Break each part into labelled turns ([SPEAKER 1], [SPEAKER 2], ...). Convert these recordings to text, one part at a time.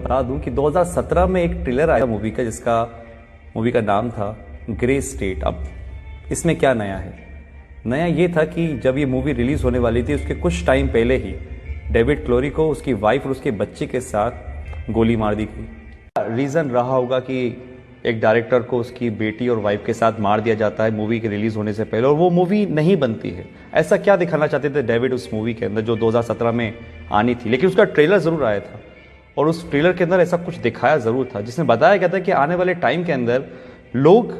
[SPEAKER 1] बता दूं कि 2017 में एक ट्रेलर आया मूवी का मूवी का नाम था ग्रे स्टेट। अब इसमें क्या नया है? नया ये था कि जब ये मूवी रिलीज होने वाली थी उसके कुछ टाइम पहले ही डेविड क्लोरी को उसकी वाइफ और उसके बच्चे के साथ गोली मार दी गई। रीज़न रहा होगा कि एक डायरेक्टर को उसकी बेटी और वाइफ के साथ मार दिया जाता है मूवी के रिलीज होने से पहले और वो मूवी नहीं बनती है। ऐसा क्या दिखाना चाहते थे डेविड उस मूवी के अंदर जो 2017 में आनी थी, लेकिन उसका ट्रेलर ज़रूर आया था और उस ट्रेलर के अंदर ऐसा कुछ दिखाया ज़रूर था जिसमें बताया गया था कि आने वाले टाइम के अंदर लोग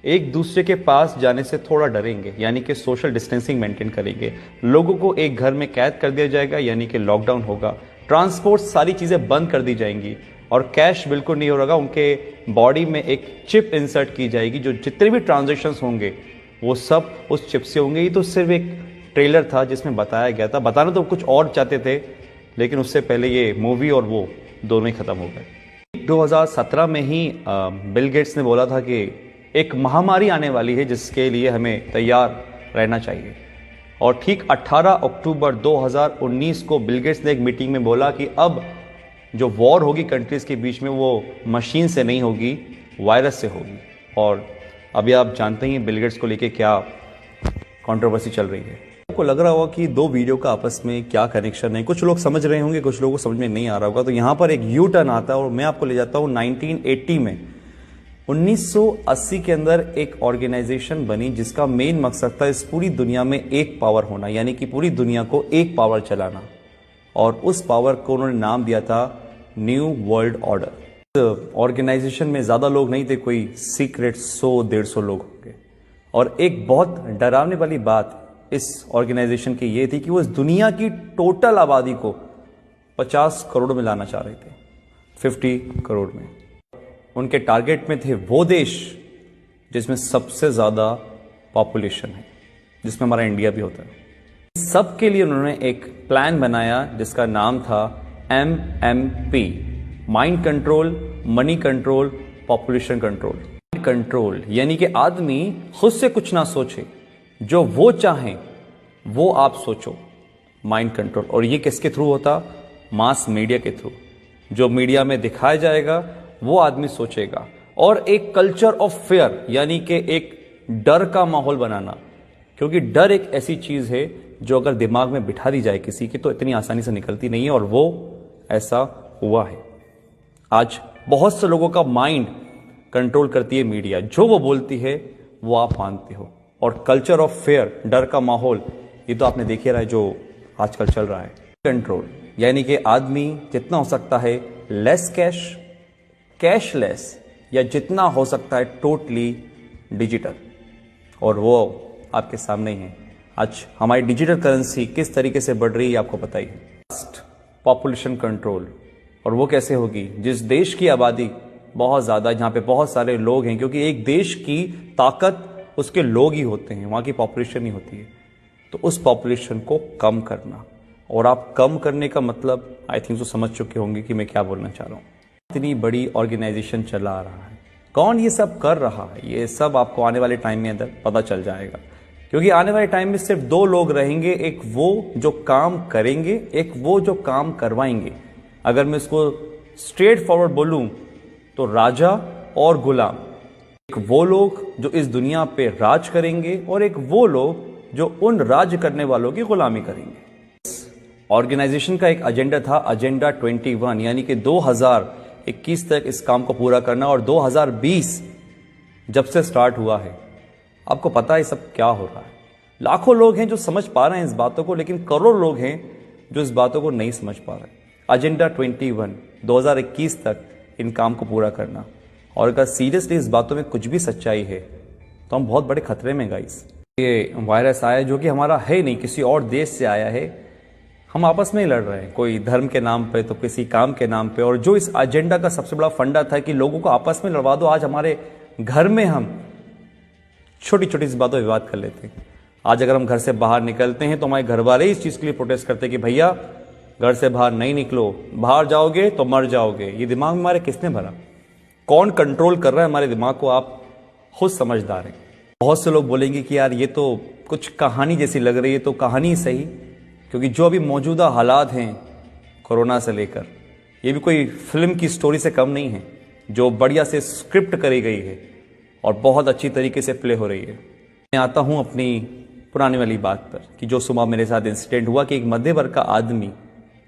[SPEAKER 1] एक दूसरे के पास जाने से थोड़ा डरेंगे, यानी कि सोशल डिस्टेंसिंग मेंटेन करेंगे। लोगों को एक घर में कैद कर दिया जाएगा, यानी कि लॉकडाउन होगा। ट्रांसपोर्ट सारी चीज़ें बंद कर दी जाएंगी और कैश बिल्कुल नहीं होगा। उनके बॉडी में एक चिप इंसर्ट की जाएगी, जो जितने भी ट्रांजैक्शंस होंगे वो सब उस चिप से होंगे। ये तो सिर्फ एक ट्रेलर था जिसमें बताया गया था। बताना तो कुछ और चाहते थे, लेकिन उससे पहले ये मूवी और वो दोनों ही खत्म हो गए। 2017 में ही बिल गेट्स ने बोला था कि एक महामारी आने वाली है जिसके लिए हमें तैयार रहना चाहिए। और ठीक 18 अक्टूबर 2019 को बिल गेट्स ने एक मीटिंग में बोला कि अब जो वॉर होगी कंट्रीज के बीच में वो मशीन से नहीं होगी, वायरस से होगी। और अभी आप जानते हैं बिल गेट्स को लेके क्या कंट्रोवर्सी चल रही है। आपको लग रहा होगा कि दो वीडियो का आपस में क्या कनेक्शन है। कुछ लोग समझ रहे होंगे, कुछ लोगों को समझ में नहीं आ रहा होगा। तो यहाँ पर एक यू टर्न आता है और मैं आपको ले जाता हूँ 1980 में। 1980 के अंदर एक ऑर्गेनाइजेशन बनी जिसका मेन मकसद था इस पूरी दुनिया में एक पावर होना, यानी कि पूरी दुनिया को एक पावर चलाना। और उस पावर को उन्होंने नाम दिया था न्यू वर्ल्ड ऑर्डर। ऑर्गेनाइजेशन में ज़्यादा लोग नहीं थे, कोई सीक्रेट 100-150 लोग होंगे। और एक बहुत डरावने वाली बात इस ऑर्गेनाइजेशन की ये थी कि वो इस दुनिया की टोटल आबादी को 50 करोड़ में लाना चाह रहे थे, 50 करोड़ में। उनके टारगेट में थे वो देश जिसमें सबसे ज़्यादा पॉपुलेशन है, जिसमें हमारा इंडिया भी होता है। सबके लिए उन्होंने एक प्लान बनाया जिसका नाम था MMP, mind control, money control, population control. Control यानी कि आदमी खुद से कुछ ना सोचे, जो वो चाहें वो आप सोचो, माइंड कंट्रोल। और ये किसके थ्रू होता? मास मीडिया के थ्रू। जो मीडिया में दिखाया जाएगा वो आदमी सोचेगा। और एक कल्चर ऑफ फेयर, यानी कि एक डर का माहौल बनाना, क्योंकि डर एक ऐसी चीज है जो अगर दिमाग में बिठा दी जाए किसी की तो इतनी आसानी से निकलती नहीं है। और वो ऐसा हुआ है। आज बहुत से लोगों का माइंड कंट्रोल करती है मीडिया, जो वो बोलती है वो आप मानते हो। और कल्चर ऑफ फेयर, डर का माहौल, ये तो आपने देख ही रहा है जो आजकल चल रहा है। कंट्रोल यानी कि आदमी जितना हो सकता है लेस कैश, कैशलेस, या जितना हो सकता है टोटली डिजिटल। और वो आपके सामने ही है। आज हमारी डिजिटल करेंसी किस तरीके से बढ़ रही है आपको पता ही है। पॉपुलेशन कंट्रोल, और वो कैसे होगी? जिस देश की आबादी बहुत ज़्यादा, जहाँ पे बहुत सारे लोग हैं, क्योंकि एक देश की ताकत उसके लोग ही होते हैं, वहाँ की पॉपुलेशन ही होती है। तो उस पॉपुलेशन को कम करना, और आप कम करने का मतलब आई थिंक तो समझ चुके होंगे कि मैं क्या बोलना चाह रहा हूँ। इतनी बड़ी ऑर्गेनाइजेशन चला रहा है, कौन ये सब कर रहा है, ये सब आपको आने वाले टाइम में अंदर पता चल जाएगा। क्योंकि आने वाले टाइम में सिर्फ दो लोग रहेंगे, एक वो जो काम करेंगे, एक वो जो काम करवाएंगे। अगर मैं इसको स्ट्रेट फॉरवर्ड बोलूं तो राजा और गुलाम। एक वो लोग जो इस दुनिया पे राज करेंगे और एक वो लोग जो उन राज करने वालों की गुलामी करेंगे। ऑर्गेनाइजेशन का एक एजेंडा था, एजेंडा 21, यानी कि 2021 तक इस काम को पूरा करना। और 2020 जब से स्टार्ट हुआ है, आपको पता है सब क्या हो रहा है। लाखों लोग हैं जो समझ पा रहे हैं इस बातों को, लेकिन करोड़ लोग हैं जो इस बातों को नहीं समझ पा रहे। एजेंडा 21, 2021 तक इन काम को पूरा करना। और अगर सीरियसली इस बातों में कुछ भी सच्चाई है तो हम बहुत बड़े खतरे में गाइस। ये वायरस आया जो कि हमारा है नहीं, किसी और देश से आया है। हम आपस में ही लड़ रहे हैं, कोई धर्म के नाम पे तो किसी काम के नाम पे। और जो इस एजेंडा का सबसे बड़ा फंडा था कि लोगों को आपस में लड़वा दो। आज हमारे घर में हम छोटी छोटी इस बातों पर विवाद कर लेते हैं। आज अगर हम घर से बाहर निकलते हैं तो हमारे घर वाले इस चीज़ के लिए प्रोटेस्ट करते हैं कि भैया घर से बाहर नहीं निकलो, बाहर जाओगे तो मर जाओगे। ये दिमाग में हमारे किसने भरा? कौन कंट्रोल कर रहा है हमारे दिमाग को? आप खुद समझदार हैं। बहुत से लोग बोलेंगे कि यार ये तो कुछ कहानी जैसी लग रही है। तो कहानी सही, क्योंकि जो अभी मौजूदा हालात हैं कोरोना से लेकर, ये भी कोई फिल्म की स्टोरी से कम नहीं है, जो बढ़िया से स्क्रिप्ट करी गई है और बहुत अच्छी तरीके से प्ले हो रही है। मैं आता हूं अपनी पुरानी वाली बात पर कि जो सुबह मेरे साथ इंसिडेंट हुआ कि एक मध्य वर्ग का आदमी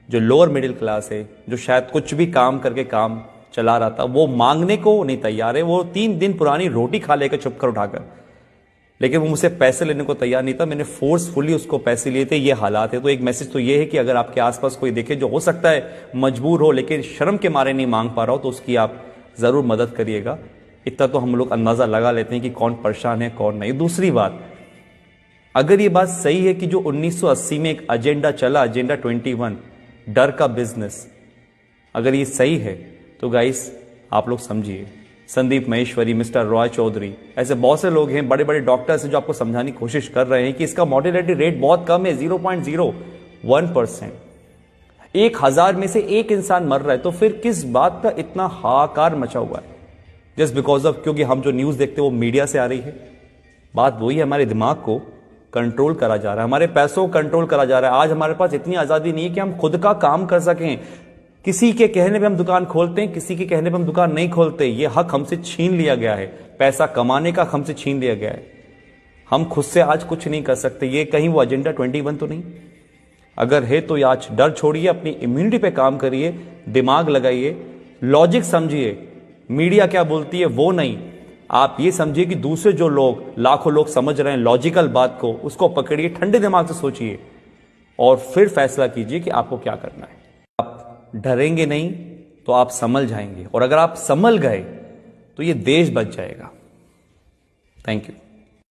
[SPEAKER 1] जो लोअर मिडिल क्लास है, जो शायद कुछ भी काम करके काम चला रहा था, वो मांगने को नहीं तैयार है। वो 3 दिन पुरानी रोटी खा लेकर छुप कर उठाकर, लेकिन वो मुझसे पैसे लेने को तैयार नहीं था। मैंने फोर्सफुली उसको पैसे लिए थे। ये हालात है। तो एक मैसेज तो ये है कि अगर आपके आसपास कोई देखे जो हो सकता है मजबूर हो लेकिन शर्म के मारे नहीं मांग पा रहा हो, तो उसकी आप जरूर मदद करिएगा। इतना तो हम लोग अंदाजा लगा लेते हैं कि कौन परेशान है कौन नहीं। दूसरी बात, अगर ये बात सही है कि जो 1980 में एक एजेंडा चला, एजेंडा 21, डर का बिजनेस, अगर ये सही है तो गाइस आप लोग समझिए, संदीप महेश्वरी, मिस्टर रॉय चौधरी, ऐसे बहुत से लोग हैं, बड़े बड़े डॉक्टर्स हैं जो आपको समझाने की कोशिश कर रहे हैं कि इसका मॉर्टेलिटी रेट बहुत कम है, 0.01%। 1000 में से एक इंसान मर रहा है, तो फिर किस बात का इतना हाहाकार मचा हुआ है? जस्ट बिकॉज ऑफ, क्योंकि हम जो न्यूज देखते हैं वो मीडिया से आ रही है। बात वही है, हमारे दिमाग को कंट्रोल करा जा रहा है, हमारे पैसों को कंट्रोल करा जा रहा है। आज हमारे पास इतनी आजादी नहीं है कि हम खुद का काम कर सकें। किसी के कहने पे हम दुकान खोलते हैं, किसी के कहने पे हम दुकान नहीं खोलते। ये हक हमसे छीन लिया गया है, पैसा कमाने का हमसे छीन लिया गया है। हम खुद से आज कुछ नहीं कर सकते। ये कहीं वो एजेंडा 21 तो नहीं? अगर है तो आज डर छोड़िए, अपनी इम्यूनिटी पे काम करिए, दिमाग लगाइए, लॉजिक समझिए। मीडिया क्या बोलती है वो नहीं, आप ये समझिए कि दूसरे जो लोग, लाखों लोग समझ रहे हैं लॉजिकल बात को, उसको पकड़िए, ठंडे दिमाग से सोचिए और फिर फैसला कीजिए कि आपको क्या करना है। आप डरेंगे नहीं तो आप संभल जाएंगे, और अगर आप संभल गए तो ये देश बच जाएगा। Thank you.